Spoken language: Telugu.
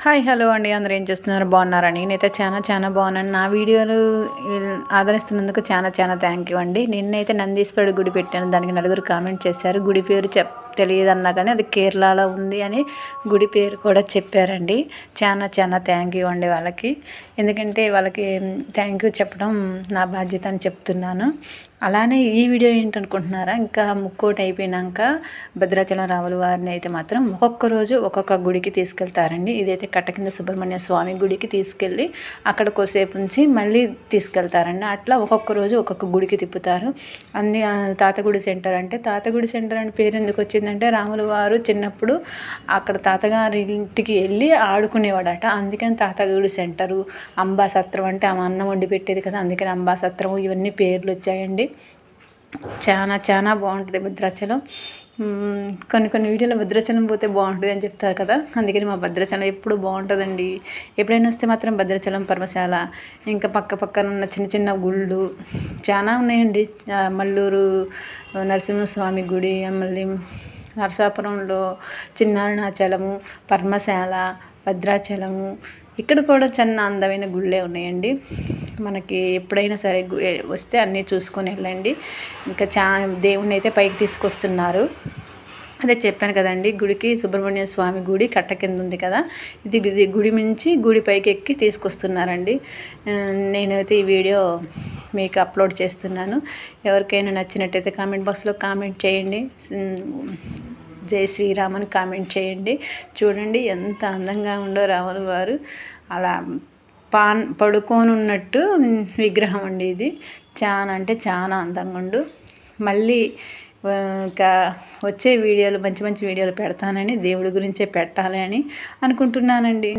హాయ్ హలో అండి, అందరూ ఏం చేస్తున్నారు? బాగున్నారా? నేనైతే చాలా బాగున్నాను. నా వీడియోలు ఆదరిస్తున్నందుకు చాలా థ్యాంక్ యూ అండి. నిన్నైతే నందీశ్వరుడు గుడి పెట్టాను. దానికి నలుగురు కామెంట్ చేశారు. గుడి పేరు తెలియదన్నా కానీ అది కేరళలో ఉంది అని గుడి పేరు కూడా చెప్పారండి. చాలా థ్యాంక్ యూ అండి వాళ్ళకి. ఎందుకంటే వాళ్ళకి థ్యాంక్ యూ చెప్పడం నా బాధ్యత అని చెప్తున్నాను. అలానే ఈ వీడియో ఏంటనుకుంటున్నారా? ఇంకా ముక్కోటి అయిపోయినాక భద్రాచలం రాముల వారిని అయితే మాత్రం ఒక్కొక్క రోజు ఒక్కొక్క గుడికి తీసుకెళ్తారండి. ఇదైతే కట్టకింద సుబ్రహ్మణ్య స్వామి గుడికి తీసుకెళ్ళి అక్కడ కొద్దిసేపు ఉంచి మళ్ళీ తీసుకెళ్తారండి. అట్లా ఒక్కొక్క రోజు ఒక్కొక్క గుడికి తిప్పుతారు. అన్ని తాతగుడి సెంటర్ అంటే తాతగుడి సెంటర్ అని పేరు ఎందుకు వచ్చిందంటే రాముల వారు చిన్నప్పుడు అక్కడ తాతగారి ఇంటికి వెళ్ళి ఆడుకునేవాడట. అందుకని తాతగుడి సెంటరు, అంబాసత్రం అంటే ఆమె అన్నం వండి పెట్టేది కదా, అందుకని అంబాసత్రం ఇవన్నీ పేర్లు వచ్చాయండి. చాలా బాగుంటుంది భద్రాచలం. కొన్ని వీడియోలో భద్రాచలం పోతే బాగుంటుంది అని చెప్తారు కదా, అందుకని మా భద్రాచలం ఎప్పుడు బాగుంటుందండి. ఎప్పుడైనా వస్తే మాత్రం భద్రాచలం, పరమశాల, ఇంకా పక్కన ఉన్న చిన్న గుళ్ళు చాలా ఉన్నాయండి. మల్లూరు నరసింహస్వామి గుడి, మళ్ళీ నరసాపురంలో చిన్న అరుణాచలము, పరమశాల, భద్రాచలము, ఇక్కడ కూడా చిన్న అందమైన గుళ్ళే ఉన్నాయండి. మనకి ఎప్పుడైనా సరే వస్తే అన్నీ చూసుకొని వెళ్ళండి. ఇంకా దేవుణ్ణి అయితే పైకి తీసుకొస్తున్నారు. అదే చెప్పాను కదండి, గుడికి సుబ్రహ్మణ్య స్వామి గుడి కట్ట కింద ఉంది కదా, ఇది గుడి నుంచి గుడి పైకి ఎక్కి తీసుకొస్తున్నారండి. నేనైతే ఈ వీడియో మీకు అప్లోడ్ చేస్తున్నాను. ఎవరికైనా నచ్చినట్టయితే కామెంట్ బాక్స్లో కామెంట్ చేయండి. జై శ్రీరామ్ అని కామెంట్ చేయండి. చూడండి ఎంత అందంగా ఉండో రాముల వారు. అలా పడుకొని ఉన్నట్టు విగ్రహం అండి ఇది. చాలా అందంగా ఉండు. మళ్ళీ ఇంకా వచ్చే వీడియోలు మంచి వీడియోలు పెడతానని, దేవుడి గురించే పెట్టాలి అని అనుకుంటున్నానండి.